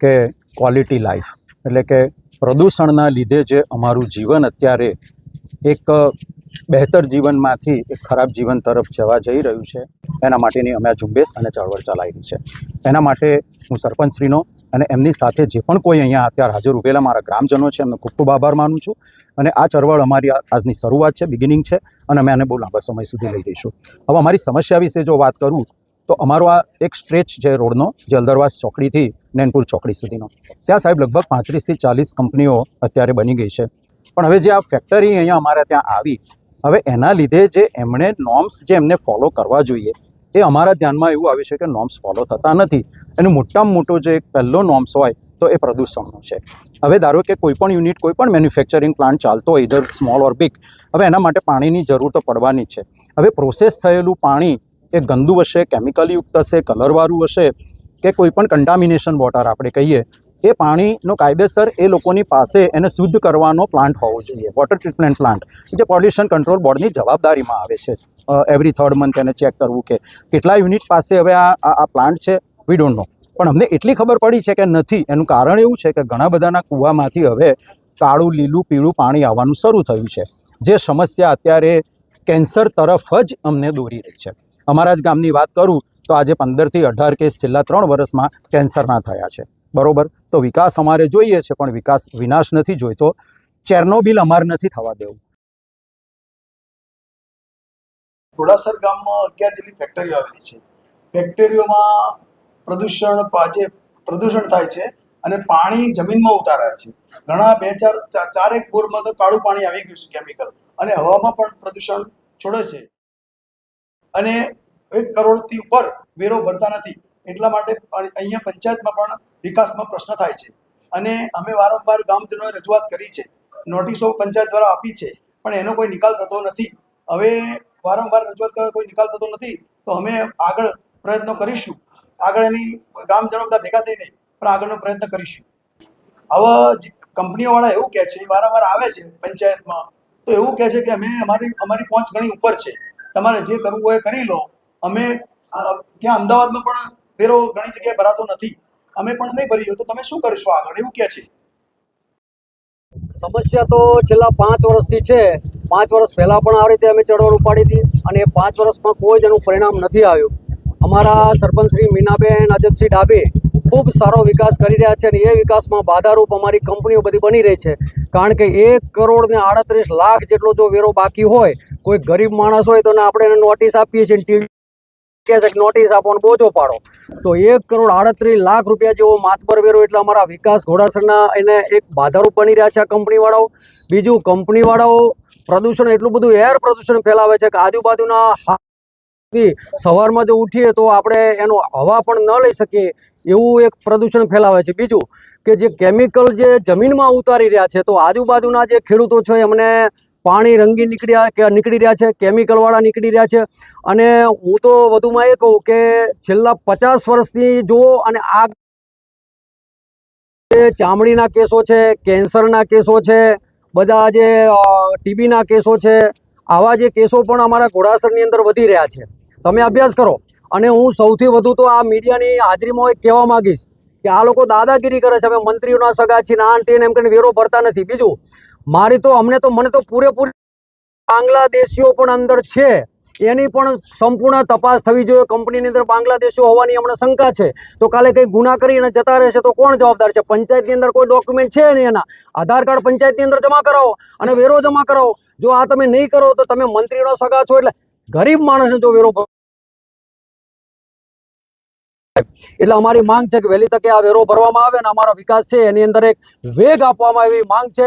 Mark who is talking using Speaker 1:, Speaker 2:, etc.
Speaker 1: કે quality life, એટલે કે પ્રદૂષણના લીધે જે અમારું જીવન અત્યારે એક બહેતર જીવનમાંથી એક ખરાબ જીવન તરફ જવા જઈ રહ્યું છે, એના માટેની અમે આ ઝુંબેશ અને ચળવળ ચલાવી છે. એના માટે હું સરપંચશ્રીનો અને એમની સાથે જે પણ કોઈ અહીંયા અત્યારે હાજર ઉભેલા મારા ગ્રામજનો છે એમનો ખૂબ ખૂબ આભાર માનું છું. અને આ ચળવળ અમારી આજની શરૂઆત છે, બિગિનિંગ છે, અને અમે આને બહુ લાંબા સમય સુધી લઈ જઈશું. હવે અમારી સમસ્યા વિશે જો વાત કરું તો અમારો આ એક સ્ટ્રેચ છે રોડનો, જે અલદરવાસ ચોકડીથી નૈનપુર ચોકડી સુધીનો. ત્યાં સાહેબ લગભગ 35થી 40 કંપનીઓ અત્યારે બની ગઈ છે. પણ હવે જે આ ફેક્ટરી અહીંયા અમારે ત્યાં આવી, હવે એના લીધે જે એમણે નોર્મ્સ જે એમને ફોલો કરવા જોઈએ એ અમારા ધ્યાનમાં એવું આવ્યું છે કે નોર્મ્સ ફોલો થતા નથી. એનું મોટામાં મોટો જે એક પહેલો નોર્મ્સ હોય તો એ પ્રદૂષણનો છે. હવે ધારો કે કોઈ પણ યુનિટ, કોઈ પણ મેન્યુફેક્ચરિંગ પ્લાન્ટ ચાલતો હોય, ઇધર સ્મોલ ઓર બિગ, હવે એના માટે પાણીની જરૂર તો પડવાની જ છે. હવે પ્રોસેસ થયેલું પાણી એ ગંદુ હશે, કેમિકલયુક્ત હશે, કલરવાળું હશે, કે કોઈ પણ કન્ટામિનેશન વોટર આપણે કહીએ, એ પાણીનો કાયદેસર એ લોકોની પાસે એને શુદ્ધ કરવાનો પ્લાન્ટ હોવો જોઈએ, વોટર ટ્રીટમેન્ટ પ્લાન્ટ, જે પોલ્યુશન કંટ્રોલ બોર્ડની જવાબદારીમાં આવે છે. એવરી 3rd મંથ એને ચેક કરવું કે કેટલા યુનિટ પાસે હવે આ પ્લાન્ટ છે, વી ડોન્ટ નો. પણ અમને એટલી ખબર પડી છે કે નથી. એનું કારણ એવું છે કે ઘણા બધાના કૂવામાંથી હવે કાળું, લીલું, પીળું પાણી આવવાનું શરૂ થયું છે, જે સમસ્યા અત્યારે કેન્સર તરફ જ અમને દોરી રહી છે. અમારા જ ગામની વાત કરું તો આજે 15 થી 18 કેસ છેલ્લા 3 વર્ષમાં કેન્સરના થયા છે. બરોબર, તો વિકાસ અમારે જોઈએ છે, પણ વિકાસ વિનાશ નથી જોઈતો. ચેર્નોબિલ અમારે નથી થવા દેવું.
Speaker 2: ઘોડાસર ગામમાં 11 જેટલી ફેક્ટરીઓ આવેલી છે. ફેક્ટરીઓમાં પ્રદૂષણ થાય છે અને પાણી જમીનમાં ઉતારાય છે. ઘણા 4 બોરમાં તો કાળું પાણી આવી ગયું છે, કેમિકલ, અને હવામાં પણ પ્રદૂષણ છોડે છે. અને 1 કરોડથી ઉપર વેરો ભરતા નથી. એટલા માટે અહીંયા પંચાયતમાં પણ વિકાસમાં પ્રશ્ન થાય છે. અને અમે વારંવાર ગામજનોએ રજૂઆત કરી છે, નોટિસો પંચાયત દ્વારા આપી છે, પણ એનો કોઈ નિકાલ થતો નથી. હવે વારંવાર રજૂઆત કરવા કોઈ નિકાલ થતો નથી, તો અમે આગળ પ્રયત્નો કરીશું. આગળ એની ગામજનો બધા ભેગા થઈને પણ આગળનો પ્રયત્ન કરીશું. હવે કંપનીઓવાળા એવું કહે છે, વારંવાર આવે છે પંચાયતમાં, તો એવું કહે છે કે અમારી પહોંચ ઘણી ઉપર છે, તમારે જે કરવું હોય કરી લો. અમે ત્યાં અમદાવાદમાં પણ વેરો ઘણી જગ્યાએ ભરાતો નથી, અમે પણ નહીં ભરીએ તો તમે શું કરીશું આગળ, એવું કહે છે.
Speaker 3: સમસ્યા તો છેલ્લા 5 વર્ષથી છે. 5 વર્ષ પહેલાં પણ આ રીતે અમે ચળવળ ઉપાડી હતી, અને એ 5 વર્ષમાં કોઈ જ એનું પરિણામ નથી આવ્યું. અમારા સરપંચ શ્રી મીનાબેન અજબસિંહ ડાભી ખૂબ સારો વિકાસ કરી રહ્યા છે, અને એ વિકાસમાં બાધારૂપ અમારી કંપનીઓ બધી બની રહી છે. કારણ કે 1 કરોડ ને 38 લાખ જેટલો જો વેરો બાકી હોય, કોઈ ગરીબ માણસ હોય તો આપણે એને નોટિસ આપીએ છીએ, ટીવી કહે છે કે નોટિસ આપવાનો બોજો પાડો, તો 1 કરોડ 38 લાખ રૂપિયા જેવો માતબર વેરો, એટલે અમારા વિકાસ ઘોડાસરના એને એક બાધારૂપ બની રહ્યા છે આ કંપનીવાળાઓ. બીજું, કંપનીવાળાઓ પ્રદૂષણ એટલું બધું એર પ્રદૂષણ ફેલાવે છે કે આજુબાજુના સવારમાં જો ઉઠીએ તો આપણે એનો હવા પણ ન લઈ શકીએ એવું એક પ્રદૂષણ ફેલાવે છે. બીજું કે જે કેમિકલ જે જમીનમાં ઉતારી રહ્યા છે, તો આજુબાજુના જે ખેડૂતો છે એમને પાણી રંગી નીકળી રહ્યા છે, કેમિકલવાળા નીકળી રહ્યા છે. અને હું તો વધુમાં એ કહું કે છેલ્લા 50 વર્ષથી જુઓ, અને આ ચામડીના કેસો છે, કેન્સરના કેસો છે, બધા જે ટીબીના કેસો છે, આવા જે કેસો પણ અમારા ઘોડાસરની અંદર વધી રહ્યા છે. તમે અભ્યાસ કરો. અને હું સૌથી વધુ તો આ મીડિયાની હાજરીમાં એક કહેવા માંગીશ કે આ લોકો દાદાગીરી કરે છે, અમે મંત્રીઓના સગા છીએ, આન તેન એમ કરીને વેરો ભરતા નથી. બીજું, મને તો પૂરેપૂરી બાંગ્લાદેશીઓ પણ અંદર છે, એની પણ સંપૂર્ણ તપાસ થવી જોઈએ. કંપનીની અંદર બાંગ્લાદેશીઓ હોવાની હમણાં શંકા છે, તો કાલે કંઈ ગુના કરીને જતા રહેશે તો કોણ જવાબદાર છે? પંચાયતની અંદર કોઈ ડોક્યુમેન્ટ છે નહીં, એના આધાર કાર્ડ પંચાયતની અંદર જમા કરાવો અને વેરો જમા કરાવો. જો આ તમે નહીં કરો તો તમે મંત્રીનો સગા છો, એટલે ગરીબ માણસને જો વેરો, એટલે અમારી માંગ છે કે વહેલી તકે આ વેરો ભરવામાં આવે અને અમારો વિકાસ છે એની અંદર એક વેગ આપવામાં એવી માંગ છે.